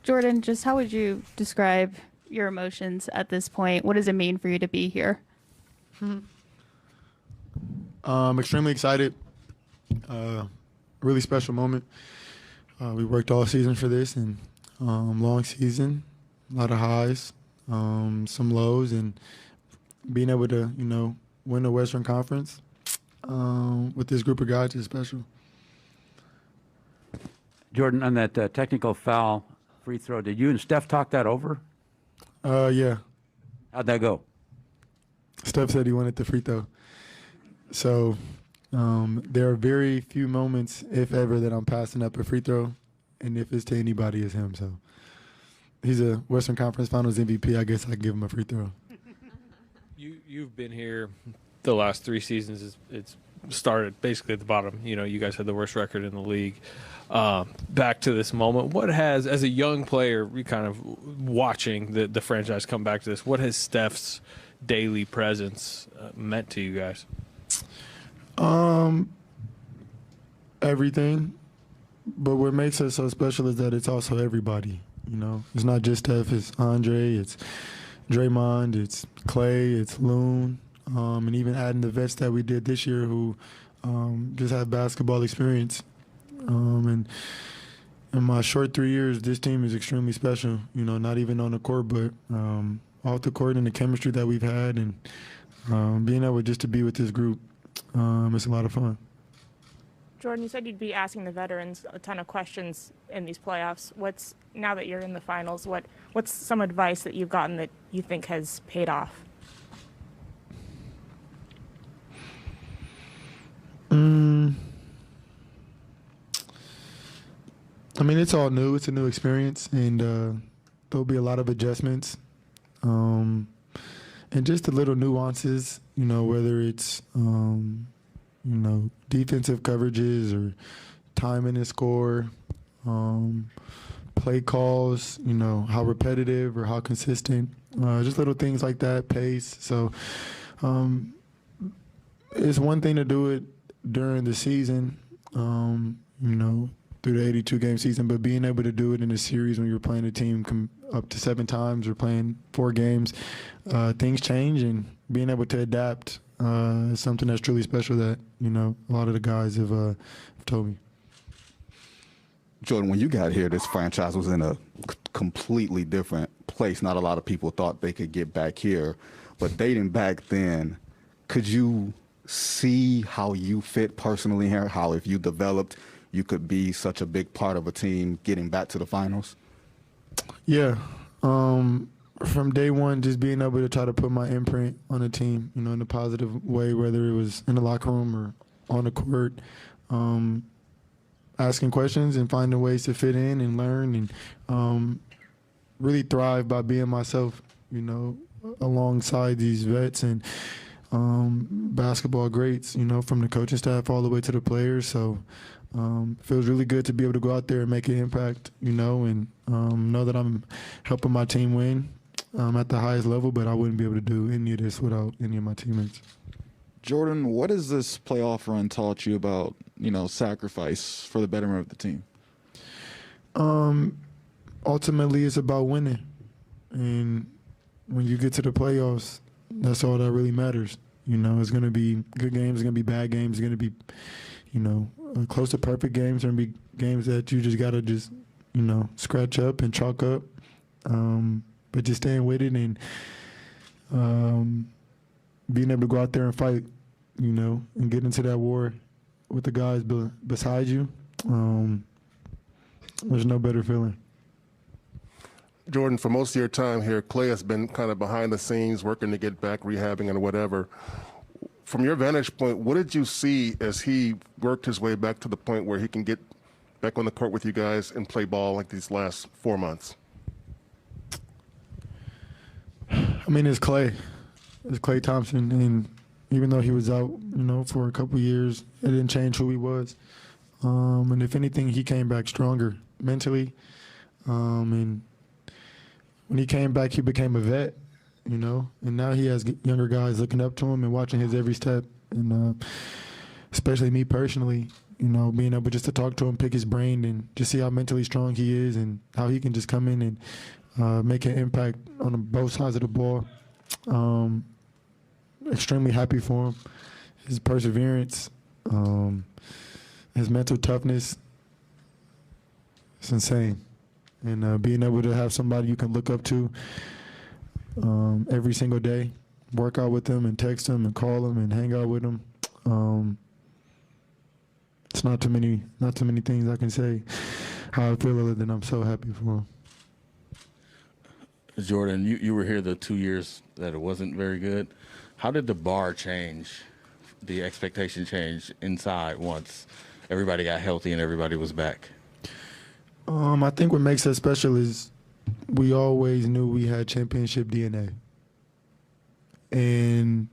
Jordan, just how would you describe your emotions at this point? What does it mean for you to be here? Extremely excited. Really special moment. We worked all season for this, and long season, a lot of highs, some lows, and being able to, win the Western Conference with this group of guys is special. Jordan, on that technical foul free throw, did you and Steph talk that over? Yeah. How'd that go? Steph said he wanted the free throw. So there are very few moments, if ever, that I'm passing up a free throw, and if it's to anybody, it's him. So he's a Western Conference Finals MVP. I guess I can give him a free throw. You've been here the last 3 seasons. It's started basically at the bottom. You guys had the worst record in the league. Back to this moment, what has, as a young player, you kind of watching the franchise come back to this, what has Steph's daily presence meant to you guys? Everything. But what makes us so special is that it's also everybody. It's not just Steph. It's Andre. It's Draymond. It's Clay. It's Loon. And even adding the vets that we did this year who just have basketball experience. And in my short 3 years, this team is extremely special. Not even on the court, but off the court and the chemistry that we've had, and being able just to be with this group, it's a lot of fun. Jordan, you said you'd be asking the veterans a ton of questions in these playoffs. Now that you're in the finals, what's some advice that you've gotten that you think has paid off? It's all new. It's a new experience, and there'll be a lot of adjustments, and just the little nuances, whether it's, defensive coverages or timing and score, play calls, how repetitive or how consistent, just little things like that, pace. So it's one thing to do it during the season, through the 82-game season, but being able to do it in a series when you're playing a team up to 7 times or playing 4 games, things change, and being able to adapt is something that's truly special that, a lot of the guys have told me. Jordan, when you got here, this franchise was in a completely different place. Not a lot of people thought they could get back here, but dating back then, could you see how you fit personally here, how if you developed, you could be such a big part of a team getting back to the finals? Yeah. From day one, just being able to try to put my imprint on the team, in a positive way, whether it was in the locker room or on the court, asking questions and finding ways to fit in and learn and really thrive by being myself, alongside these vets and basketball greats, from the coaching staff all the way to the players. So feels really good to be able to go out there and make an impact, and know that I'm helping my team win at the highest level, but I wouldn't be able to do any of this without any of my teammates. Jordan, what has this playoff run taught you about, sacrifice for the betterment of the team? Ultimately, it's about winning. And when you get to the playoffs, that's all that really matters. It's going to be good games, it's going to be bad games, it's going to be, close to perfect games. There's going to be games that you just got to scratch up and chalk up. But just staying with it and being able to go out there and fight, and get into that war with the guys beside you, there's no better feeling. Jordan, for most of your time here, Clay has been kind of behind the scenes, working to get back, rehabbing and whatever. From your vantage point, what did you see as he worked his way back to the point where he can get back on the court with you guys and play ball like these last 4 months? It's Clay. It's Clay Thompson. And even though he was out, for a couple of years, it didn't change who he was. And if anything, he came back stronger mentally. And when he came back, he became a vet, and now he has younger guys looking up to him and watching his every step. And especially me personally, you know, being able just to talk to him, pick his brain, and just see how mentally strong he is and how he can just come in and make an impact on both sides of the ball. Extremely happy for him. His perseverance, his mental toughness, it's insane. And being able to have somebody you can look up to every single day, work out with them and text them and call them and hang out with them. It's not too many things I can say how I feel other than I'm so happy for him. Jordan, you were here the 2 years that it wasn't very good. How did the bar change, the expectation change inside once everybody got healthy and everybody was back? I think what makes us special is we always knew we had championship DNA. And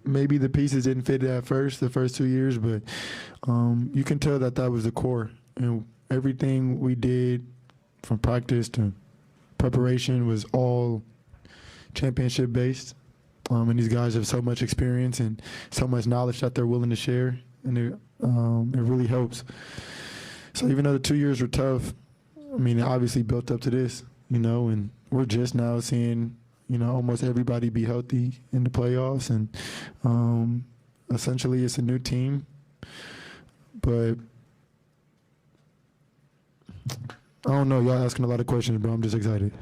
maybe the pieces didn't fit at first, the first 2 years, but you can tell that was the core. And everything we did from practice to preparation was all championship based. And these guys have so much experience and so much knowledge that they're willing to share, and it really helps. So even though the 2 years were tough, I mean, it obviously built up to this, you know, and we're just now seeing, you know, almost everybody be healthy in the playoffs, and essentially it's a new team. But I don't know, y'all asking a lot of questions, but I'm just excited.